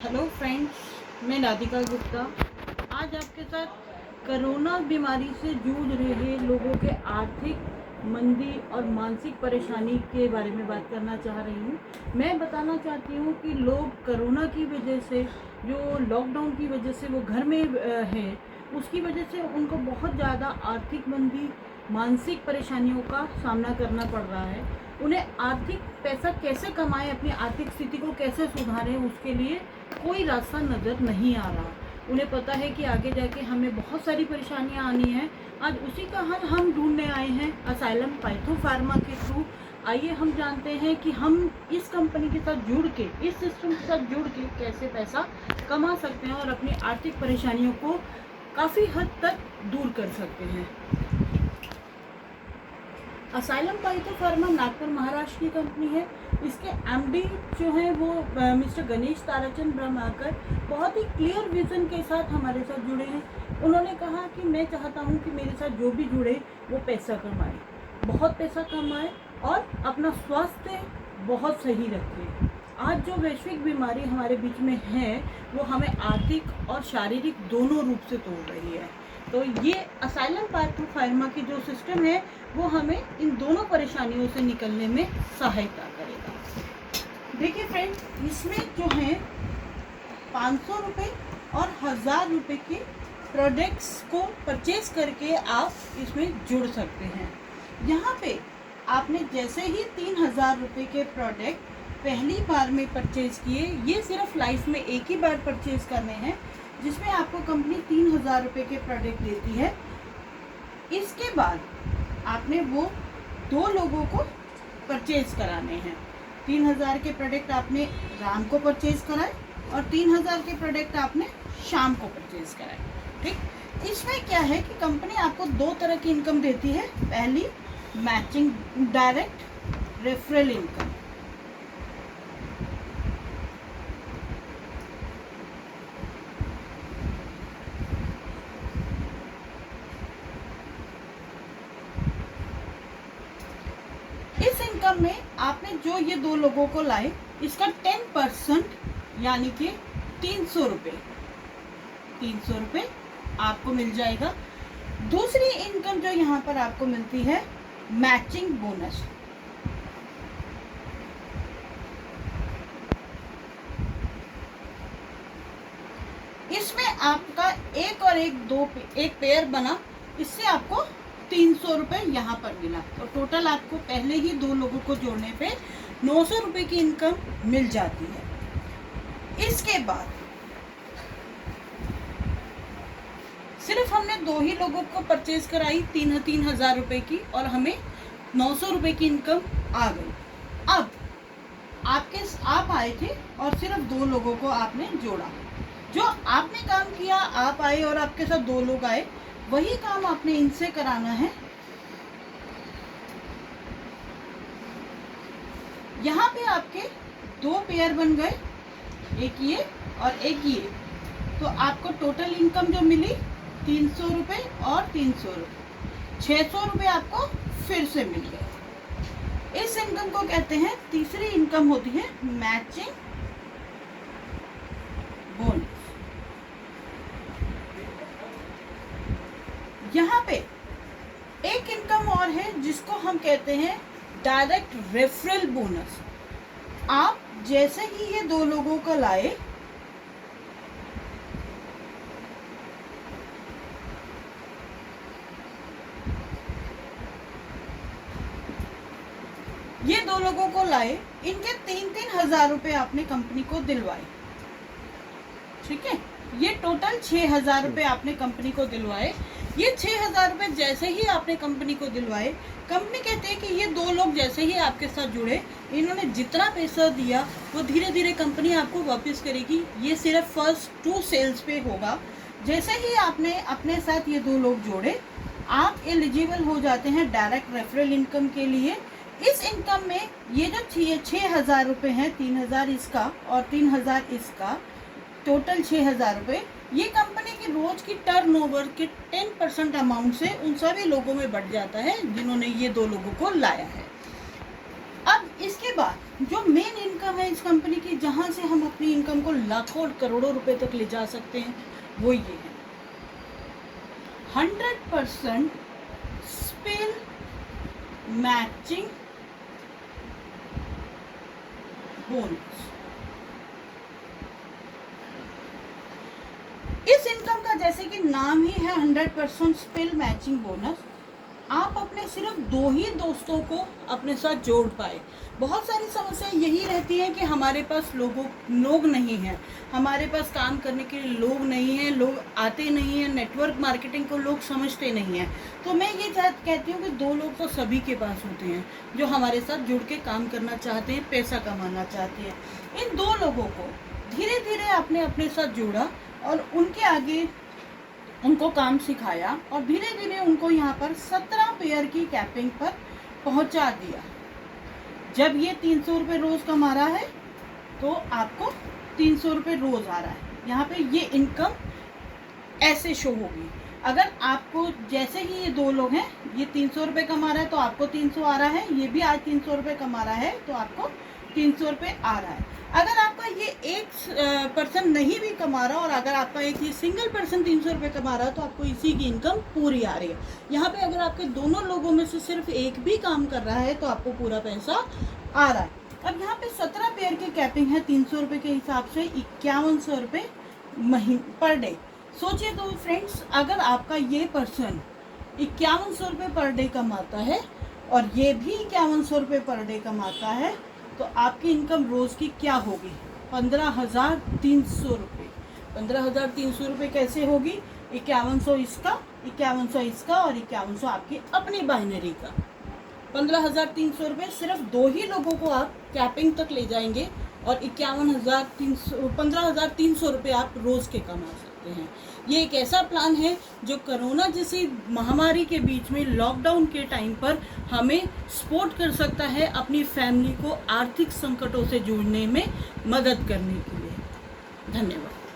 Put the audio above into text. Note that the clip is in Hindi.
हेलो फ्रेंड्स, मैं राधिका गुप्ता आज आपके साथ कोरोना बीमारी से जूझ रहे लोगों के आर्थिक मंदी और मानसिक परेशानी के बारे में बात करना चाह रही हूँ। मैं बताना चाहती हूँ कि लोग कोरोना की वजह से, जो लॉकडाउन की वजह से वो घर में है, उसकी वजह से उनको बहुत ज़्यादा आर्थिक मंदी, मानसिक परेशानियों का सामना करना पड़ रहा है। उन्हें आर्थिक पैसा कैसे कमाएं, अपनी आर्थिक स्थिति को कैसे सुधारें, उसके लिए कोई रास्ता नज़र नहीं आ रहा। उन्हें पता है कि आगे जाके हमें बहुत सारी परेशानियां आनी हैं। आज उसी का हल हम ढूंढने आए हैं असाइलम पाइथो फार्मा के थ्रू। आइए हम जानते हैं कि हम इस कंपनी के साथ जुड़ के, इस सिस्टम के साथ जुड़ के कैसे पैसा कमा सकते हैं और अपनी आर्थिक परेशानियों को काफ़ी हद तक दूर कर सकते हैं। असाइलम पाइथो फार्मा नागपुर महाराष्ट्र की कंपनी है। इसके एमडी जो हैं वो मिस्टर गणेश ताराचंद ब्रह्माकर बहुत ही क्लियर विजन के साथ हमारे साथ जुड़े हैं। उन्होंने कहा कि मैं चाहता हूं कि मेरे साथ जो भी जुड़े वो पैसा कमाए, बहुत पैसा कमाए और अपना स्वास्थ्य बहुत सही रखे। आज जो वैश्विक बीमारी हमारे बीच में है वो हमें आर्थिक और शारीरिक दोनों रूप से तोड़ रही है। तो ये असाइलम पाइथो फार्मा की जो सिस्टम है वो हमें इन दोनों परेशानियों से निकलने में सहायता करेगा। देखिए फ्रेंड्स, इसमें जो है 500 रुपये और 1000 रुपये के प्रोडक्ट्स को परचेज करके आप इसमें जुड़ सकते हैं। यहाँ पे आपने जैसे ही 3000 रुपये के प्रोडक्ट पहली बार में परचेज किए, ये सिर्फ लाइफ में एक ही बार परचेज करने हैं, जिसमें आपको कंपनी 3000 रुपये के प्रोडक्ट देती है। इसके बाद आपने वो 2 लोगों को परचेज कराने हैं। 3000 के प्रोडक्ट आपने राम को परचेज कराए और 3000 के प्रोडक्ट आपने शाम को परचेज कराए। ठीक, इसमें क्या है कि कंपनी आपको 2 तरह की इनकम देती है। पहली, मैचिंग डायरेक्ट रेफरल इनकम। इस इनकम में आपने जो ये 2 लोगों को लाए, इसका 10% यानी कि 300 रुपये आपको मिल जाएगा। दूसरी इनकम जो यहाँ पर आपको मिलती है, मैचिंग बोनस। इसमें आपका एक पेयर बना, इससे आपको 300 रुपये यहाँ पर मिला। तो टोटल आपको पहले ही 2 लोगों को जोड़ने पे 900 रुपये की इनकम मिल जाती है। इसके बाद सिर्फ हमने 2 ही लोगों को परचेज कराई 3000 रुपये की और हमें 900 रुपये की इनकम आ गई। अब आप आए थे और सिर्फ 2 लोगों को आपने जोड़ा। जो आपने काम किया, आप आए और आपके साथ 2 लोग आए, वही काम आपने इनसे कराना है। यहाँ पे आपके 2 पेयर बन गए, एक ये और एक ये। तो आपको टोटल इनकम जो मिली 300 रुपये और 300 रुपये, 600 रुपये आपको फिर से मिल गए। इस इनकम को कहते हैं, तीसरी इनकम होती है मैचिंग बोनस। यहाँ पे एक इनकम और है जिसको हम कहते हैं डायरेक्ट रेफरल बोनस। आप जैसे ही ये 2 लोगों को लाए, ये 2 लोगों को लाए, इनके 3-3 हजार रुपये आपने कंपनी को दिलवाए। ठीक है, ये टोटल 6000 रुपये आपने कंपनी को दिलवाए। ये 6000 रुपये जैसे ही आपने कंपनी को दिलवाए, कंपनी कहते हैं कि ये 2 लोग जैसे ही आपके साथ जुड़े, इन्होंने जितना पैसा दिया वो धीरे धीरे कंपनी आपको वापस करेगी। ये सिर्फ फर्स्ट 2 सेल्स पे होगा। जैसे ही आपने अपने साथ ये 2 लोग जोड़े, आप एलिजिबल हो जाते हैं डायरेक्ट रेफरल इनकम के लिए। इस इनकम में ये जो 6000 रुपये हैं, 3000 इसका और 3000 इसका, टोटल 6000 रुपये, ये कंपनी की रोज की टर्नओवर के 10% अमाउंट से उन सभी लोगों में बढ़ जाता है जिन्होंने ये 2 लोगों को लाया है। अब इसके बाद जो मेन इनकम है इस कंपनी की, जहाँ से हम अपनी इनकम को लाखों और करोड़ों रुपए तक ले जा सकते हैं, वो ये है 100% स्पिल मैचिंग बोनस। इस इनकम का जैसे कि नाम ही है 100% स्पिल मैचिंग बोनस, आप अपने सिर्फ 2 ही दोस्तों को अपने साथ जोड़ पाए। बहुत सारी समस्या यही रहती है कि हमारे पास लोग नहीं हैं, हमारे पास काम करने के लिए लोग नहीं हैं, लोग आते नहीं हैं, नेटवर्क मार्केटिंग को लोग समझते नहीं हैं। तो मैं ये कहती हूँ कि 2 लोग तो सभी के पास होते हैं जो हमारे साथ जुड़ के काम करना चाहते हैं, पैसा कमाना चाहते हैं। इन 2 लोगों को धीरे धीरे आपने अपने साथ जोड़ा और उनके आगे उनको काम सिखाया और धीरे धीरे उनको यहाँ पर 17 पेयर की कैपिंग पर पहुँचा दिया। जब ये 300 रुपये रोज़ कमा रहा है तो आपको 300 रुपये रोज़ आ रहा है। यहाँ पे ये इनकम ऐसे शो होगी। अगर आपको जैसे ही ये 2 लोग हैं, ये 300 रुपये कमा रहा है तो आपको 300 आ रहा है, ये भी आज 300 रुपये कमा रहा है तो आपको 300 रुपये आ रहा है। अगर आपका ये एक पर्सन नहीं भी कमा रहा और अगर आपका एक ही सिंगल पर्सन 300 रुपये कमा रहा है तो आपको इसी की इनकम पूरी आ रही है। यहाँ पे अगर आपके दोनों लोगों में से सिर्फ एक भी काम कर रहा है तो आपको पूरा पैसा आ रहा है। अब यहाँ पे 17 पेयर की कैपिंग है 300 रुपये के हिसाब से 5100 रुपये पर डे। सोचिए तो फ्रेंड्स, अगर आपका ये पर्सन 5100 रुपये पर डे कमाता है और ये भी 5100 रुपये पर डे कमाता है तो आपकी इनकम रोज़ की क्या होगी? 15,300 रुपये। 15,300 रुपये कैसे होगी? 5100 इसका, 5100 इसका और 5100 आपकी अपनी बाइनरी का। 15,300 रुपये सिर्फ 2 ही लोगों को आप कैपिंग तक ले जाएंगे और 15,300 रुपये आप रोज़ के कमा सकते हैं। ये एक ऐसा प्लान है जो कोरोना जैसी महामारी के बीच में, लॉकडाउन के टाइम पर हमें सपोर्ट कर सकता है अपनी फैमिली को आर्थिक संकटों से जूझने में मदद करने के लिए। धन्यवाद।